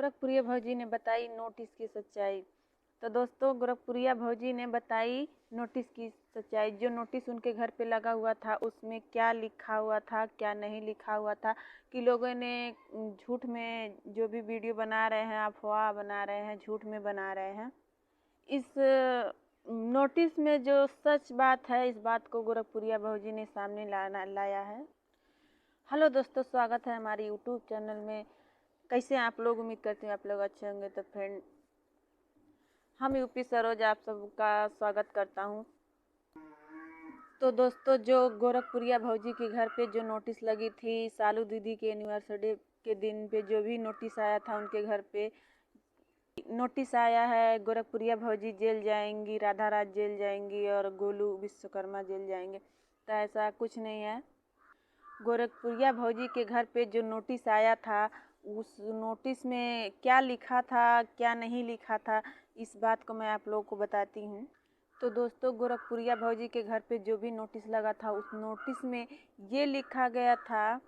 गोरखपुरिया भौजी ने बताई नोटिस की सच्चाई। तो दोस्तों, गोरखपुरिया भौजी ने बताई नोटिस की सच्चाई। जो नोटिस उनके घर पे लगा हुआ था उसमें क्या लिखा हुआ था, क्या नहीं लिखा हुआ था, कि लोगों ने झूठ में जो भी वीडियो बना रहे हैं, अफवाह बना रहे हैं, झूठ में बना रहे हैं। इस नोटिस में जो सच बात है, इस बात को गोरखपुरिया भौजी ने सामने लाया है। हेलो दोस्तों, स्वागत है हमारे यूट्यूब चैनल में। कैसे हैं आप लोग? उम्मीद करती हूँ आप लोग अच्छे होंगे। तो फ्रेंड, हम यूपी सरोज आप सबका स्वागत करता हूँ। तो दोस्तों, जो गोरखपुरिया भौजी के घर पे जो नोटिस लगी थी, सालू दीदी के एनिवर्सरी के दिन पे जो भी नोटिस आया था उनके घर पे नोटिस आया है, गोरखपुरिया भौजी जेल जाएंगी, राधा राज जेल जाएंगी और गोलू विश्वकर्मा जेल जाएंगे। तो ऐसा कुछ नहीं है। गोरखपुरिया भौजी के घर पे जो नोटिस आया था, उस नोटिस में क्या लिखा था, क्या नहीं लिखा था, इस बात को मैं आप लोगों को बताती हूँ। तो दोस्तों, गोरखपुरिया भौजी के घर पे जो भी नोटिस लगा था, उस नोटिस में ये लिखा गया था,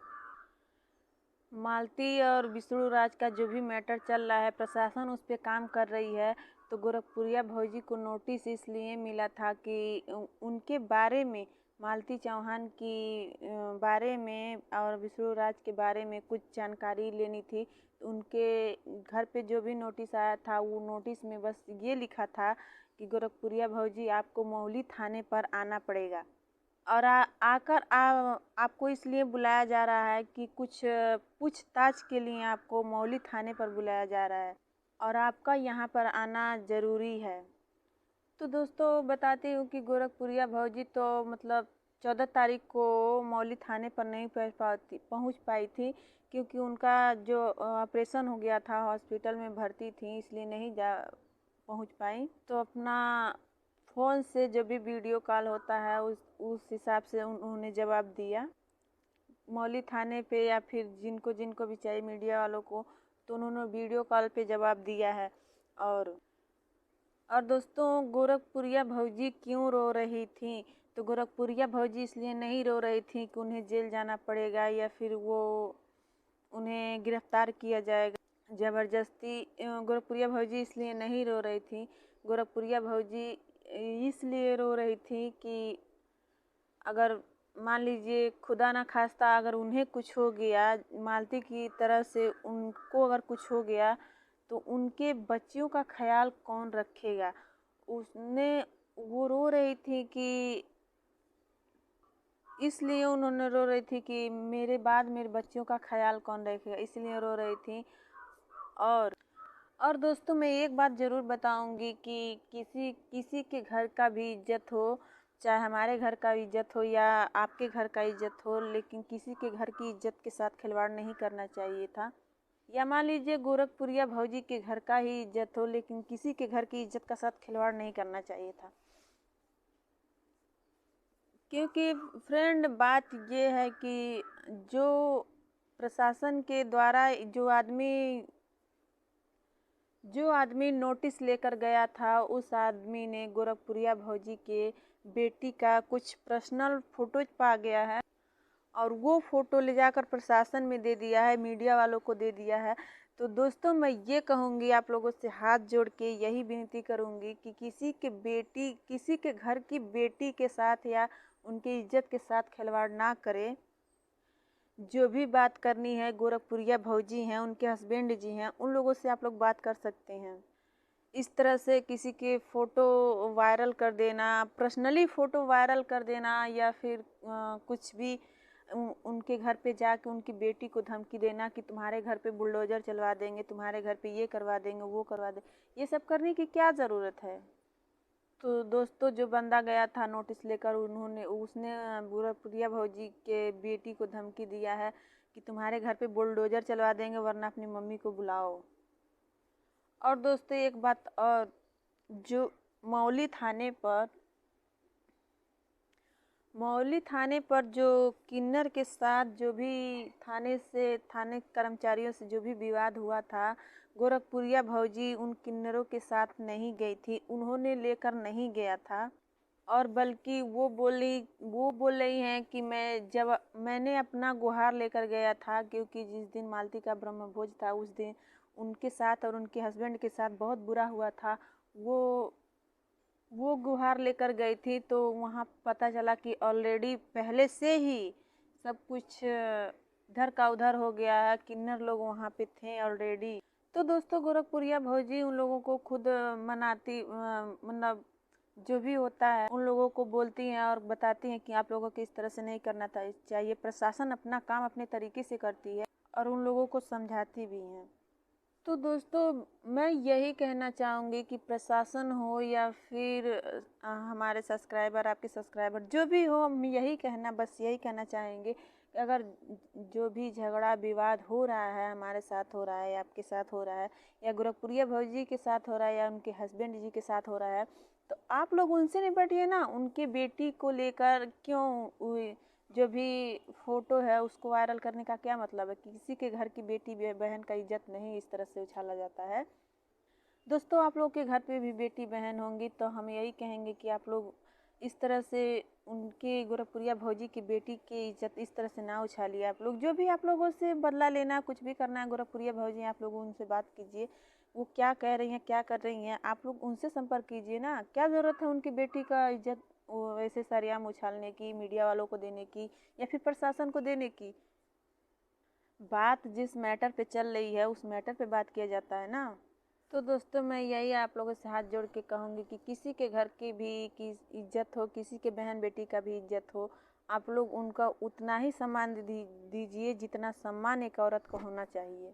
मालती और विष्णु राज का जो भी मैटर चल रहा है, प्रशासन उस पर काम कर रही है। तो गोरखपुरिया भौजी को नोटिस इसलिए मिला था कि उनके बारे में, मालती चौहान की बारे में और विष्णु राज के बारे में कुछ जानकारी लेनी थी। तो उनके घर पे जो भी नोटिस आया था, वो नोटिस में बस ये लिखा था कि गोरखपुरिया भौजी आपको मौली थाने पर आना पड़ेगा। और आपको इसलिए बुलाया जा रहा है कि कुछ पूछताछ के लिए आपको मौली थाने पर बुलाया जा रहा है और आपका यहाँ पर आना ज़रूरी है। तो दोस्तों, बताती हूँ कि गोरखपुरिया भौजी तो मतलब 14 तारीख को मौली थाने पर नहीं पहुँच पाई थी, क्योंकि उनका जो ऑपरेशन हो गया था, हॉस्पिटल में भर्ती थी, इसलिए नहीं पहुँच पाई। तो अपना फ़ोन से जो भी वीडियो कॉल होता है उस हिसाब से उन्होंने जवाब दिया मौली थाने पे, या फिर जिनको जिनको भी चाहिए मीडिया वालों को, तो उन्होंने वीडियो कॉल पे जवाब दिया है। और दोस्तों, गोरखपुरिया भौजी क्यों रो रही थी? तो गोरखपुरिया भौजी इसलिए नहीं रो रही थी कि उन्हें जेल जाना पड़ेगा या फिर उन्हें गिरफ्तार किया जाएगा ज़बरदस्ती। गोरखपुरिया भौजी इसलिए नहीं रो रही थी। गोरखपुरिया भौजी इसलिए रो रही थी कि अगर मान लीजिए खुदा ना खास्ता अगर उन्हें कुछ हो गया, मालती की तरह से उनको अगर कुछ हो गया, तो उनके बच्चियों का ख्याल कौन रखेगा? वो रो रही थी कि इसलिए उन्होंने रो रही थी कि मेरे बाद मेरे बच्चियों का ख्याल कौन रखेगा, इसलिए रो रही थी। और दोस्तों, मैं एक बात ज़रूर बताऊंगी कि किसी के घर का भी इज्जत हो, चाहे हमारे घर का इज्जत हो या आपके घर का इज्जत हो, लेकिन किसी के घर की इज्जत के साथ खिलवाड़ नहीं करना चाहिए था। या मान लीजिए गोरखपुरिया भौजी के घर का ही इज्जत हो, लेकिन किसी के घर की इज्जत का साथ खिलवाड़ नहीं करना चाहिए था। क्योंकि फ्रेंड, बात ये है कि जो प्रशासन के द्वारा जो आदमी नोटिस लेकर गया था, उस आदमी ने गोरखपुरिया भौजी के बेटी का कुछ पर्सनल फोटोज पा गया है और वो फ़ोटो ले जाकर प्रशासन में दे दिया है, मीडिया वालों को दे दिया है। तो दोस्तों, मैं ये कहूँगी, आप लोगों से हाथ जोड़ के यही विनती करूँगी कि किसी के घर की बेटी के साथ या उनकी इज्जत के साथ खिलवाड़ ना करें। जो भी बात करनी है, गोरखपुरिया भौजी हैं, उनके हस्बैंड जी हैं, उन लोगों से आप लोग बात कर सकते हैं। इस तरह से किसी के फ़ोटो वायरल कर देना, पर्सनली फ़ोटो वायरल कर देना, या फिर कुछ भी उनके घर पे जाके उनकी बेटी को धमकी देना कि तुम्हारे घर पे बुलडोज़र चलवा देंगे, तुम्हारे घर पे ये करवा देंगे, वो करवा देंगे, ये सब करने की क्या ज़रूरत है? तो दोस्तों, जो बंदा गया था नोटिस लेकर, उसने गोरखपुरिया भौजी के बेटी को धमकी दिया है कि तुम्हारे घर पे बुलडोज़र चलवा देंगे, वरना अपनी मम्मी को बुलाओ। और दोस्तों, एक बात और, जो मौली थाने पर जो किन्नर के साथ जो भी थाने कर्मचारियों से जो भी विवाद हुआ था, गोरखपुरिया भौजी उन किन्नरों के साथ नहीं गई थी, उन्होंने लेकर नहीं गया था। और बल्कि वो बोल रही हैं कि मैंने अपना गुहार लेकर गया था, क्योंकि जिस दिन मालती का ब्रह्मभोज था, उस दिन उनके साथ और उनके हस्बैंड के साथ बहुत बुरा हुआ था, वो गुहार लेकर गई थी। तो वहाँ पता चला कि ऑलरेडी पहले से ही सब कुछ इधर का उधर हो गया है, किन्नर लोग वहाँ पे थे ऑलरेडी। तो दोस्तों गोरखपुरिया भौजी उन लोगों को खुद मनाती, मतलब जो भी होता है उन लोगों को बोलती हैं और बताती हैं कि आप लोगों को इस तरह से नहीं करना चाहिए। प्रशासन अपना काम अपने तरीके से करती है और उन लोगों को समझाती भी हैं। तो दोस्तों मैं यही कहना चाहूँगी कि प्रशासन हो या फिर हमारे सब्सक्राइबर, आपके सब्सक्राइबर, जो भी हो, हम बस यही कहना चाहेंगे कि अगर जो भी झगड़ा विवाद हो रहा है, हमारे साथ हो रहा है या आपके साथ हो रहा है या गोरखपुरिया भौजी के साथ हो रहा है या उनके हस्बैंड जी के साथ हो रहा है, तो आप लोग उनसे निपटिए ना। उनके बेटी को लेकर क्यों जो भी फोटो है उसको वायरल करने का क्या मतलब है? किसी के घर की बेटी बहन का इज्जत नहीं इस तरह से उछाला जाता है। दोस्तों आप लोग के घर पे भी बेटी बहन होंगी तो हम यही कहेंगे कि आप लोग इस तरह से उनके गोरखपुरिया भौजी की बेटी की इज्जत इस तरह से ना उछालिए। आप लोग जो भी आप लोगों से बदला लेना, कुछ भी करना है, गोरखपुरिया भौजी आप लोग उनसे बात कीजिए। वो क्या कह रही हैं, क्या कर रही हैं, आप लोग उनसे संपर्क कीजिए ना। क्या ज़रूरत है उनकी बेटी का इज्जत वैसे सरेआम उछालने की, मीडिया वालों को देने की या फिर प्रशासन को देने की? बात जिस मैटर पे चल रही है उस मैटर पे बात किया जाता है ना। तो दोस्तों मैं यही आप लोगों से हाथ जोड़ के कहूँगी कि किसी के घर की भी की इज्जत हो, किसी के बहन बेटी का भी इज्जत हो, आप लोग उनका उतना ही सम्मान दीजिए जितना सम्मान एक औरत को होना चाहिए।